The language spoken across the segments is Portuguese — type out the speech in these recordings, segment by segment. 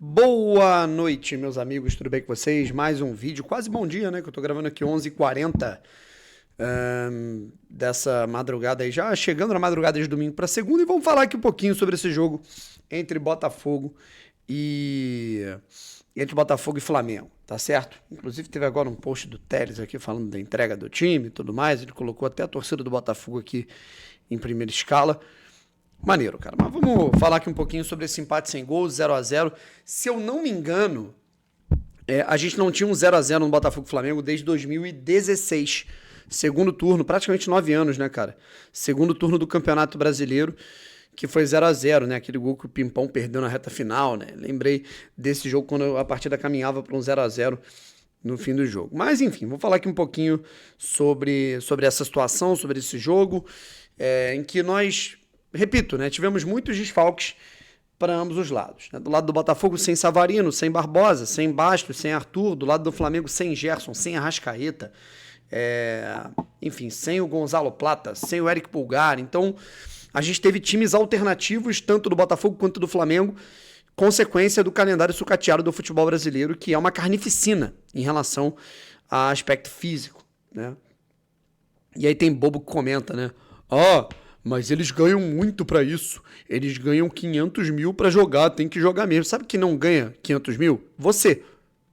Boa noite, meus amigos, tudo bem com vocês? Mais um vídeo, quase bom dia, né? Que eu tô gravando aqui 11h40 dessa madrugada aí, já chegando na madrugada de domingo para segunda, e vamos falar aqui um pouquinho sobre esse jogo entre Botafogo e Flamengo, tá certo? Inclusive teve agora um post do Telles aqui falando da entrega do time e tudo mais, ele colocou até a torcida do Botafogo aqui em primeira escala. Maneiro, cara. Mas vamos falar aqui um pouquinho sobre esse empate sem gols, 0x0. Se eu não me engano, a gente não tinha um 0x0 no Botafogo Flamengo desde 2016. Segundo turno, praticamente 9 anos, né, cara? Segundo turno do Campeonato Brasileiro, que foi 0x0, né? Aquele gol que o Pimpão perdeu na reta final, né? Lembrei desse jogo quando a partida caminhava para um 0x0 no fim do jogo. Mas, enfim, vou falar aqui um pouquinho sobre essa situação, sobre esse jogo, em que nós... Repito, né? Tivemos muitos desfalques para ambos os lados. Né? Do lado do Botafogo, sem Savarino, sem Barbosa, sem Bastos, sem Arthur. Do lado do Flamengo, sem Gerson, sem Arrascaeta. Enfim, sem o Gonzalo Plata, sem o Eric Pulgar. Então, a gente teve times alternativos, tanto do Botafogo quanto do Flamengo, consequência do calendário sucateado do futebol brasileiro, que é uma carnificina em relação a aspecto físico. Né? E aí tem bobo que comenta, né? Mas eles ganham muito pra isso. Eles ganham 500 mil pra jogar, tem que jogar mesmo. Sabe quem não ganha 500 mil? Você.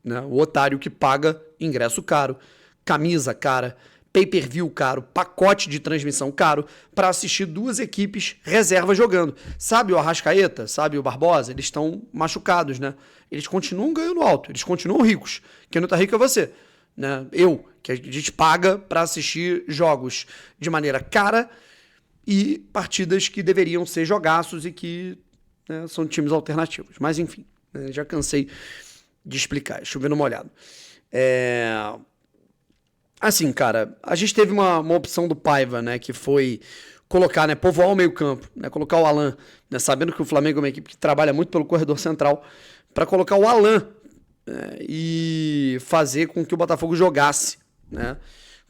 Né? O otário que paga ingresso caro, camisa cara, pay-per-view caro, pacote de transmissão caro pra assistir duas equipes reserva jogando. Sabe o Arrascaeta? Sabe o Barbosa? Eles estão machucados, né? Eles continuam ganhando alto, eles continuam ricos. Quem não tá rico é você. Né? Eu, que a gente paga pra assistir jogos de maneira cara e partidas que deveriam ser jogaços e que, né, são times alternativos. Mas enfim, né, já cansei de explicar, chovendo molhado. Assim, cara, a gente teve uma opção do Paiva, né, que foi colocar, né, povoar o meio campo, né, colocar o Alan, né, sabendo que o Flamengo é uma equipe que trabalha muito pelo corredor central, para colocar o Alan, né, e fazer com que o Botafogo jogasse, né,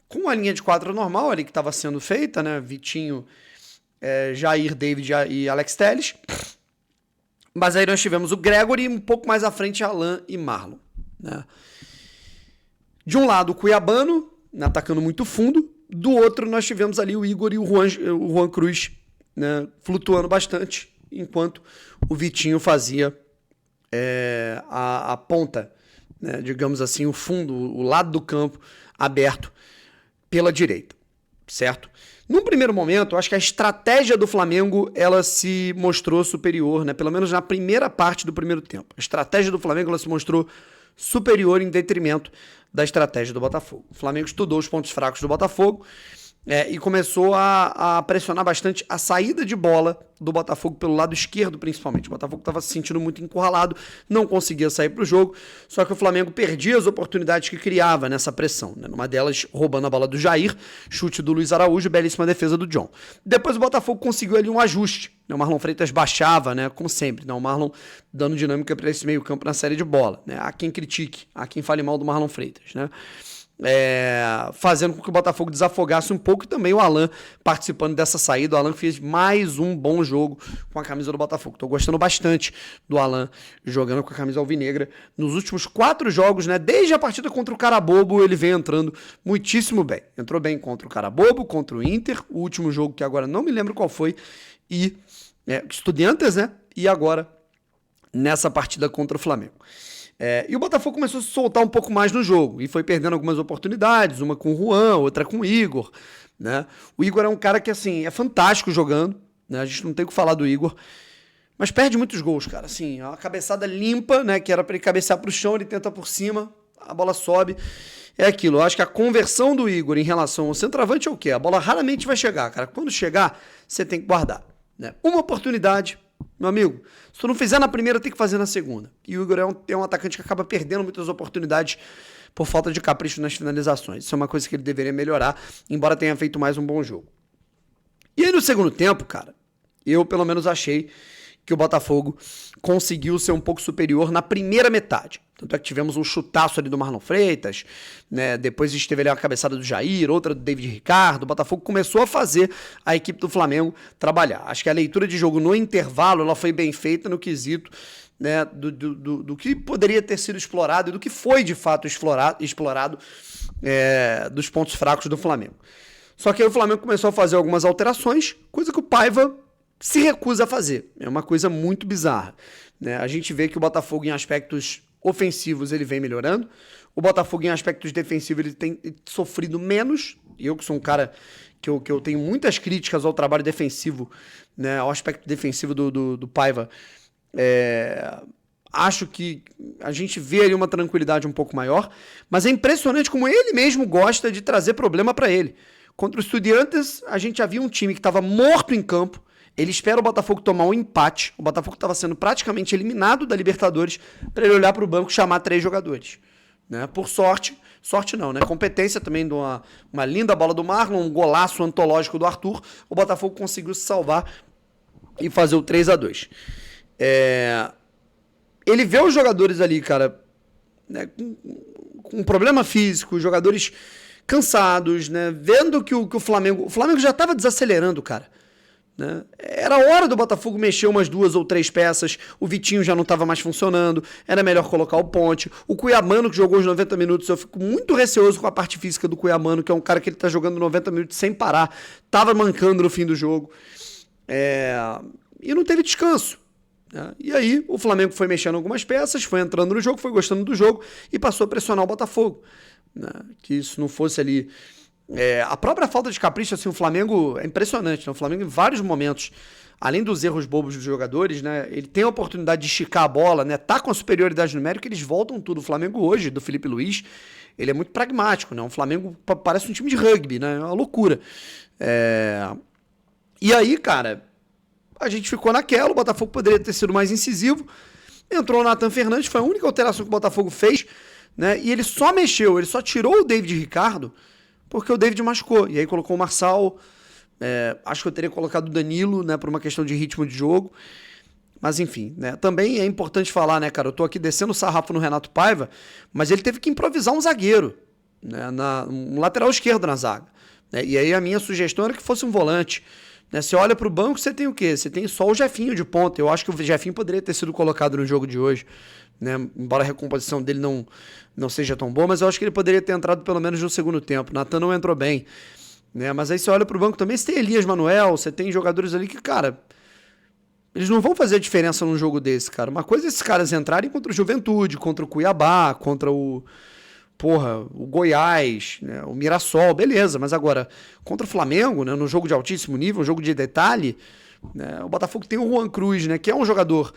com a linha de quadra normal ali que estava sendo feita, né? Vitinho, Jair, David e Alex Telles. Mas aí nós tivemos o Gregory e um pouco mais à frente Alan e Marlon. Né? De um lado o Cuiabano, né, atacando muito fundo. Do outro nós tivemos ali o Igor e o Juan Cruz, né, flutuando bastante, enquanto o Vitinho fazia a ponta, né, digamos assim, o fundo, o lado do campo aberto pela direita, certo? Num primeiro momento, eu acho que a estratégia do Flamengo, ela se mostrou superior, né? Pelo menos na primeira parte do primeiro tempo. A estratégia do Flamengo, ela se mostrou superior em detrimento da estratégia do Botafogo. O Flamengo estudou os pontos fracos do Botafogo e começou a pressionar bastante a saída de bola do Botafogo pelo lado esquerdo, principalmente. O Botafogo estava se sentindo muito encurralado, não conseguia sair para o jogo, só que o Flamengo perdia as oportunidades que criava nessa pressão. Né? Numa delas, roubando a bola do Jair, chute do Luiz Araújo, belíssima defesa do John. Depois o Botafogo conseguiu ali um ajuste. Né? O Marlon Freitas baixava, né? Como sempre. Né? O Marlon dando dinâmica para esse meio campo na série de bola. Né? Há quem critique, há quem fale mal do Marlon Freitas. Né? Fazendo com que o Botafogo desafogasse um pouco, e também o Alan participando dessa saída. O Alan fez mais um bom jogo com a camisa do Botafogo. Estou gostando bastante do Alan jogando com a camisa alvinegra. Nos últimos 4 jogos, né, desde a partida contra o Carabobo, ele vem entrando muitíssimo bem. Entrou bem contra o Carabobo, contra o Inter, o último jogo que agora não me lembro qual foi, e Estudiantes, né, e agora nessa partida contra o Flamengo. E o Botafogo começou a se soltar um pouco mais no jogo e foi perdendo algumas oportunidades, uma com o Juan, outra com o Igor. Né? O Igor é um cara que, assim, é fantástico jogando, né? A gente não tem o que falar do Igor, mas perde muitos gols, cara. Assim, uma cabeçada limpa, né? Que era para ele cabecear para o chão, ele tenta por cima, a bola sobe. É aquilo, eu acho que a conversão do Igor em relação ao centroavante é o quê? A bola raramente vai chegar, cara. Quando chegar, você tem que guardar. Né? Uma oportunidade... Meu amigo, se tu não fizer na primeira, tem que fazer na segunda. E o Igor é um atacante que acaba perdendo muitas oportunidades por falta de capricho nas finalizações. Isso é uma coisa que ele deveria melhorar, embora tenha feito mais um bom jogo. E aí no segundo tempo, cara, eu pelo menos achei que o Botafogo conseguiu ser um pouco superior na primeira metade. Tanto é que tivemos um chutaço ali do Marlon Freitas, né? Depois a gente teve ali a cabeçada do Jair, outra do David Ricardo. O Botafogo começou a fazer a equipe do Flamengo trabalhar. Acho que a leitura de jogo no intervalo ela foi bem feita no quesito né, do que poderia ter sido explorado e do que foi de fato explorado dos pontos fracos do Flamengo. Só que aí o Flamengo começou a fazer algumas alterações, coisa que o Paiva se recusa a fazer. É uma coisa muito bizarra, né? A gente vê que o Botafogo, em aspectos ofensivos, ele vem melhorando. O Botafogo, em aspectos defensivos, ele tem sofrido menos. Eu, que sou um cara que eu tenho muitas críticas ao trabalho defensivo, né, ao aspecto defensivo do Paiva, acho que a gente vê ali uma tranquilidade um pouco maior, mas é impressionante como ele mesmo gosta de trazer problema para ele. Contra o Estudiantes, a gente já viu um time que estava morto em campo. Ele espera o Botafogo tomar um empate. O Botafogo estava sendo praticamente eliminado da Libertadores para ele olhar para o banco e chamar 3 jogadores. Né? Por sorte não, né? Competência também de uma linda bola do Marlon, um golaço antológico do Arthur. O Botafogo conseguiu se salvar e fazer o 3-2. Ele vê os jogadores ali, cara, né, com problema físico, os jogadores cansados, né, vendo que o Flamengo já estava desacelerando, cara. Né? Era hora do Botafogo mexer umas 2 ou 3 peças, o Vitinho já não estava mais funcionando, era melhor colocar o Ponte. O Cuiabano, que jogou os 90 minutos, eu fico muito receoso com a parte física do Cuiabano, que é um cara que ele tá jogando 90 minutos sem parar, tava mancando no fim do jogo, e não teve descanso. Né? E aí o Flamengo foi mexendo algumas peças, foi entrando no jogo, foi gostando do jogo e passou a pressionar o Botafogo. Né? Que isso não fosse ali... a própria falta de capricho, assim, o Flamengo é impressionante, né? O Flamengo, em vários momentos, além dos erros bobos dos jogadores, né, ele tem a oportunidade de esticar a bola, né, tá com a superioridade numérica, eles voltam tudo. O Flamengo hoje, do Felipe Luiz, ele é muito pragmático, né? O Flamengo parece um time de rugby, né? É uma loucura. E aí, cara, a gente ficou naquela, o Botafogo poderia ter sido mais incisivo, entrou o Nathan Fernandes, foi a única alteração que o Botafogo fez, né, e ele só mexeu, ele só tirou o David Ricardo porque o David machucou, e aí colocou o Marçal, acho que eu teria colocado o Danilo, né, por uma questão de ritmo de jogo, mas enfim, né, também é importante falar, né, cara, eu tô aqui descendo o sarrafo no Renato Paiva, mas ele teve que improvisar um zagueiro, né, um lateral esquerdo na zaga, né, e aí a minha sugestão era que fosse um volante, né, você olha pro banco, você tem o quê? Você tem só o Jefinho de ponta, eu acho que o Jefinho poderia ter sido colocado no jogo de hoje, né, embora a recomposição dele não seja tão boa, mas eu acho que ele poderia ter entrado pelo menos no segundo tempo. Nathan não entrou bem, né? Mas aí você olha pro banco também, você tem Elias Manuel, você tem jogadores ali que, cara, eles não vão fazer a diferença num jogo desse, cara. Uma coisa é esses caras entrarem contra o Juventude, contra o Cuiabá, contra o Goiás, né, o Mirassol, beleza, mas agora, contra o Flamengo, né, no jogo de altíssimo nível, um jogo de detalhe, né, o Botafogo tem o Juan Cruz, né, que é um jogador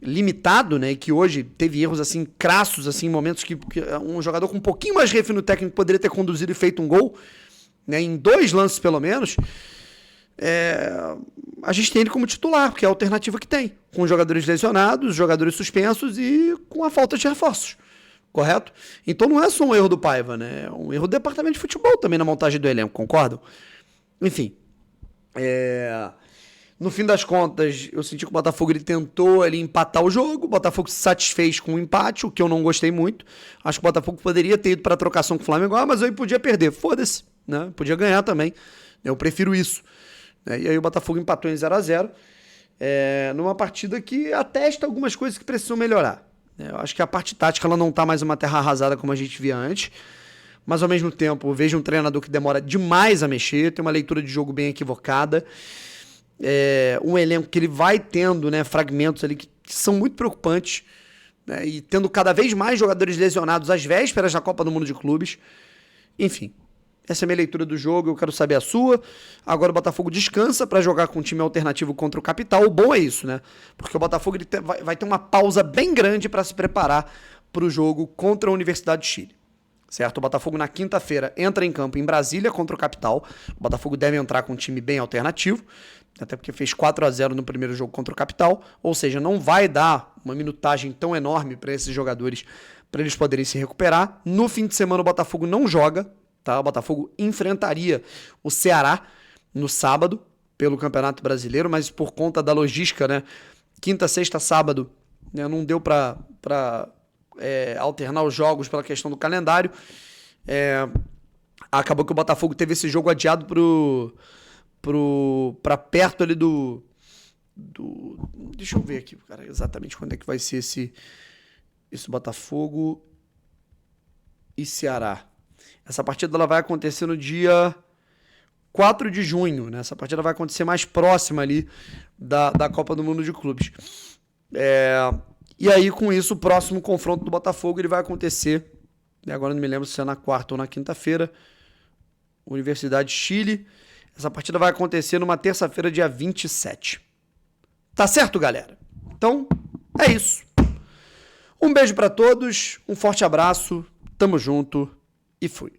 limitado, né, que hoje teve erros assim crassos, assim, momentos que um jogador com um pouquinho mais refino técnico poderia ter conduzido e feito um gol, né, em 2 lances pelo menos. A gente tem ele como titular, porque é a alternativa que tem, com jogadores lesionados, jogadores suspensos e com a falta de reforços, correto? Então não é só um erro do Paiva, né, é um erro do departamento de futebol também na montagem do elenco, concordam? Enfim, no fim das contas, eu senti que o Botafogo ele tentou ali empatar o jogo, o Botafogo se satisfez com o empate, o que eu não gostei muito. Acho que o Botafogo poderia ter ido para a trocação com o Flamengo, mas eu podia perder, foda-se, né? Podia ganhar também, eu prefiro isso. E aí o Botafogo empatou em 0-0, numa partida que atesta algumas coisas que precisam melhorar. Eu acho que a parte tática ela não está mais uma terra arrasada como a gente via antes, mas ao mesmo tempo eu vejo um treinador que demora demais a mexer, tem uma leitura de jogo bem equivocada, um elenco que ele vai tendo, né, fragmentos ali que são muito preocupantes, né, e tendo cada vez mais jogadores lesionados às vésperas da Copa do Mundo de Clubes. Enfim, essa é a minha leitura do jogo, eu quero saber a sua. Agora o Botafogo descansa para jogar com um time alternativo contra o Capital. O bom é isso, né? Porque o Botafogo ele vai ter uma pausa bem grande para se preparar para o jogo contra a Universidade de Chile. Certo? O Botafogo na quinta-feira entra em campo em Brasília contra o Capital. O Botafogo deve entrar com um time bem alternativo, até porque fez 4-0 no primeiro jogo contra o Capital, ou seja, não vai dar uma minutagem tão enorme para esses jogadores, para eles poderem se recuperar. No fim de semana o Botafogo não joga, tá? O Botafogo enfrentaria o Ceará no sábado pelo Campeonato Brasileiro, mas por conta da logística, né? Quinta, sexta, sábado, né? Não deu para alternar os jogos pela questão do calendário. Acabou que o Botafogo teve esse jogo adiado para perto ali do Deixa eu ver aqui, cara, exatamente quando é que vai ser esse Botafogo e Ceará. Essa partida ela vai acontecer no dia 4 de junho, né? Essa partida vai acontecer mais próxima ali da Copa do Mundo de Clubes. E aí, com isso, o próximo confronto do Botafogo ele vai acontecer, agora não me lembro se é na quarta ou na quinta-feira, Universidade de Chile. Essa partida vai acontecer numa terça-feira, dia 27. Tá certo, galera? Então, é isso. Um beijo pra todos, um forte abraço, tamo junto e fui.